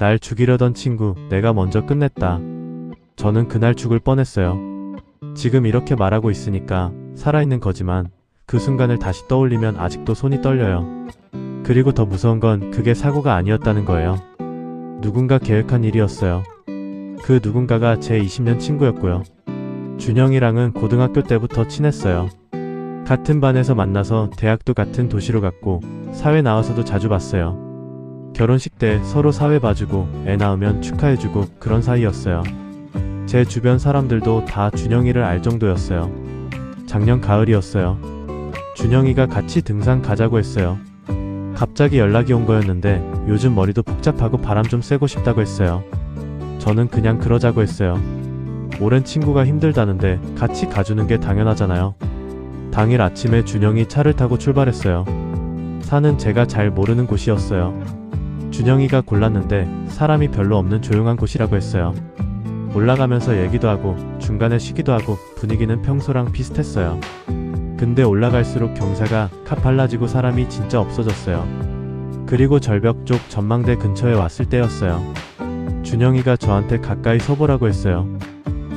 날 죽이려던 친구, 내가 먼저 끝냈다. 저는 그날 죽을 뻔했어요. 지금 이렇게 말하고 있으니까 살아있는 거지만 그 순간을 다시 떠올리면 아직도 손이 떨려요. 그리고 더 무서운 건 그게 사고가 아니었다는 거예요. 누군가 계획한 일이었어요. 그 누군가가 제 20년 친구였고요. 준영이랑은 고등학교 때부터 친했어요. 같은 반에서 만나서 대학도 같은 도시로 갔고 사회 나와서도 자주 봤어요. 결혼식 때 서로 사회 봐주고 애 낳으면 축하해주고 그런 사이였어요. 제 주변 사람들도 다 준영이를 알 정도였어요. 작년 가을이었어요. 준영이가 같이 등산 가자고 했어요. 갑자기 연락이 온 거였는데 요즘 머리도 복잡하고 바람 좀 쐬고 싶다고 했어요. 저는 그냥 그러자고 했어요. 오랜 친구가 힘들다는데 같이 가주는 게 당연하잖아요. 당일 아침에 준영이 차를 타고 출발했어요. 산은 제가 잘 모르는 곳이었어요. 준영이가 골랐는데 사람이 별로 없는 조용한 곳이라고 했어요. 올라가면서 얘기도 하고 중간에 쉬기도 하고 분위기는 평소랑 비슷했어요. 근데 올라갈수록 경사가 가팔라지고 사람이 진짜 없어졌어요. 그리고 절벽 쪽 전망대 근처에 왔을 때였어요. 준영이가 저한테 가까이 서보라고 했어요.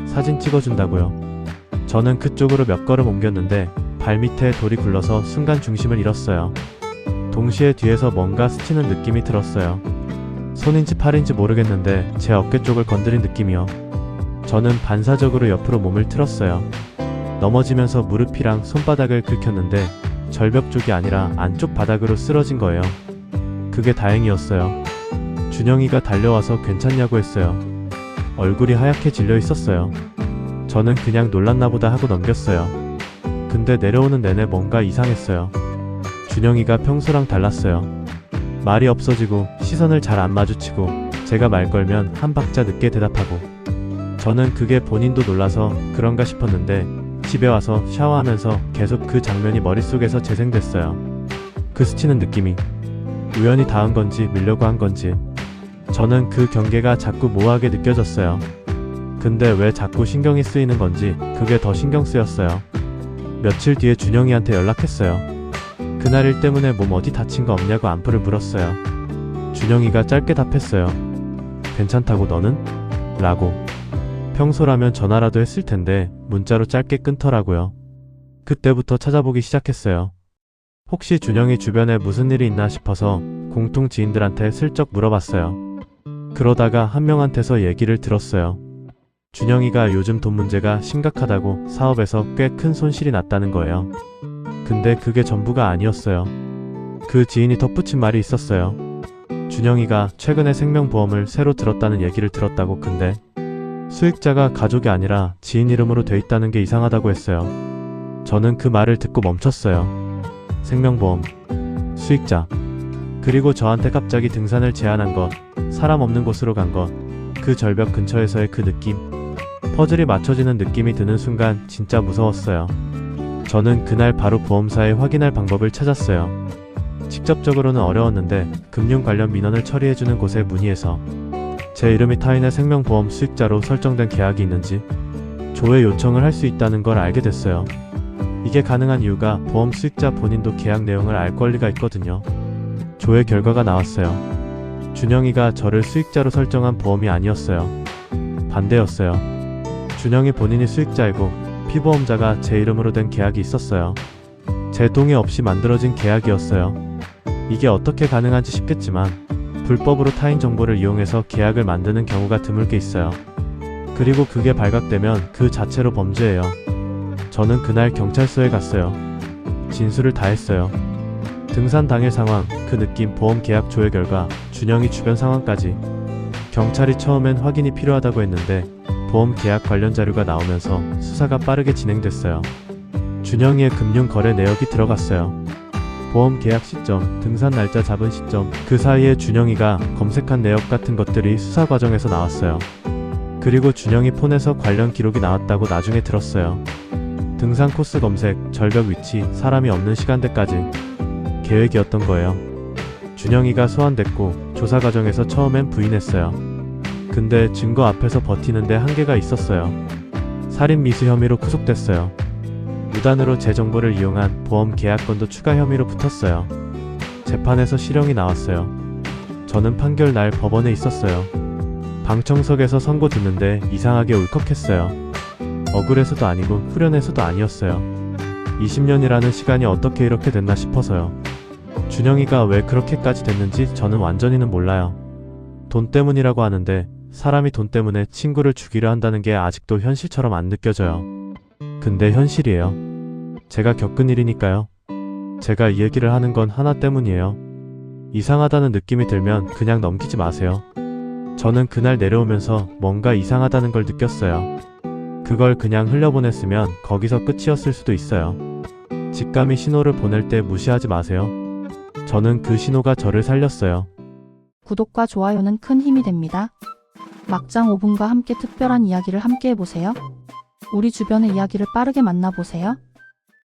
사진 찍어준다고요. 저는 그쪽으로 몇 걸음 옮겼는데 발밑에 돌이 굴러서 순간 중심을 잃었어요. 동시에 뒤에서 뭔가 스치는 느낌이 들었어요. 손인지 팔인지 모르겠는데 제 어깨 쪽을 건드린 느낌이요. 저는 반사적으로 옆으로 몸을 틀었어요. 넘어지면서 무릎이랑 손바닥을 긁혔는데 절벽 쪽이 아니라 안쪽 바닥으로 쓰러진 거예요. 그게 다행이었어요. 준영이가 달려와서 괜찮냐고 했어요. 얼굴이 하얗게 질려 있었어요. 저는 그냥 놀랐나 보다 하고 넘겼어요. 근데 내려오는 내내 뭔가 이상했어요. 준영이가 평소랑 달랐어요. 말이 없어지고 시선을 잘 안 마주치고 제가 말 걸면 한 박자 늦게 대답하고 저는 그게 본인도 놀라서 그런가 싶었는데 집에 와서 샤워하면서 계속 그 장면이 머릿속에서 재생됐어요. 그 스치는 느낌이 우연히 닿은 건지 밀려고 한 건지 저는 그 경계가 자꾸 모호하게 느껴졌어요. 근데 왜 자꾸 신경이 쓰이는 건지 그게 더 신경 쓰였어요. 며칠 뒤에 준영이한테 연락했어요. 그날 일 때문에 몸 어디 다친 거 없냐고 안부를 물었어요. 준영이가 짧게 답했어요. 괜찮다고 너는? 라고. 평소라면 전화라도 했을 텐데 문자로 짧게 끊더라고요. 그때부터 찾아보기 시작했어요. 혹시 준영이 주변에 무슨 일이 있나 싶어서 공통 지인들한테 슬쩍 물어봤어요. 그러다가 한 명한테서 얘기를 들었어요. 준영이가 요즘 돈 문제가 심각하다고 사업에서 꽤 큰 손실이 났다는 거예요. 근데 그게 전부가 아니었어요. 그 지인이 덧붙인 말이 있었어요. 준영이가 최근에 생명보험을 새로 들었다는 얘기를 들었다고. 근데 수익자가 가족이 아니라 지인 이름으로 돼 있다는 게 이상하다고 했어요. 저는 그 말을 듣고 멈췄어요. 생명보험, 수익자, 그리고 저한테 갑자기 등산을 제안한 것, 사람 없는 곳으로 간 것, 그 절벽 근처에서의 그 느낌, 퍼즐이 맞춰지는 느낌이 드는 순간 진짜 무서웠어요. 저는 그날 바로 보험사에 확인할 방법을 찾았어요. 직접적으로는 어려웠는데 금융 관련 민원을 처리해주는 곳에 문의해서 제 이름이 타인의 생명보험 수익자로 설정된 계약이 있는지 조회 요청을 할 수 있다는 걸 알게 됐어요. 이게 가능한 이유가 보험 수익자 본인도 계약 내용을 알 권리가 있거든요. 조회 결과가 나왔어요. 준영이가 저를 수익자로 설정한 보험이 아니었어요. 반대였어요. 준영이 본인이 수익자이고 피보험자가 제 이름으로 된 계약이 있었어요. 제 동의 없이 만들어진 계약이었어요. 이게 어떻게 가능한지 싶겠지만 불법으로 타인 정보를 이용해서 계약을 만드는 경우가 드물게 있어요. 그리고 그게 발각되면 그 자체로 범죄예요. 저는 그날 경찰서에 갔어요. 진술을 다 했어요. 등산 당일 상황, 그 느낌, 보험 계약 조회 결과, 준영이 주변 상황까지. 경찰이 처음엔 확인이 필요하다고 했는데 보험 계약 관련 자료가 나오면서 수사가 빠르게 진행됐어요. 준영이의 금융 거래 내역이 들어갔어요. 보험 계약 시점, 등산 날짜 잡은 시점, 그 사이에 준영이가 검색한 내역 같은 것들이 수사 과정에서 나왔어요. 그리고 준영이 폰에서 관련 기록이 나왔다고 나중에 들었어요. 등산 코스 검색, 절벽 위치, 사람이 없는 시간대까지 계획이었던 거예요. 준영이가 소환됐고 조사 과정에서 처음엔 부인했어요. 근데 증거 앞에서 버티는데 한계가 있었어요. 살인 미수 혐의로 구속됐어요. 무단으로 제 정보를 이용한 보험 계약건도 추가 혐의로 붙었어요. 재판에서 실형이 나왔어요. 저는 판결 날 법원에 있었어요. 방청석에서 선고 듣는데 이상하게 울컥했어요. 억울해서도 아니고 후련해서도 아니었어요. 20년이라는 시간이 어떻게 이렇게 됐나 싶어서요. 준영이가 왜 그렇게까지 됐는지 저는 완전히는 몰라요. 돈 때문이라고 하는데 사람이 돈 때문에 친구를 죽이려 한다는 게 아직도 현실처럼 안 느껴져요. 근데 현실이에요. 제가 겪은 일이니까요. 제가 이 얘기를 하는 건 하나 때문이에요. 이상하다는 느낌이 들면 그냥 넘기지 마세요. 저는 그날 내려오면서 뭔가 이상하다는 걸 느꼈어요. 그걸 그냥 흘려보냈으면 거기서 끝이었을 수도 있어요. 직감이 신호를 보낼 때 무시하지 마세요. 저는 그 신호가 저를 살렸어요. 구독과 좋아요는 큰 힘이 됩니다. 막장 5분과 함께 특별한 이야기를 함께 해보세요. 우리 주변의 이야기를 빠르게 만나보세요.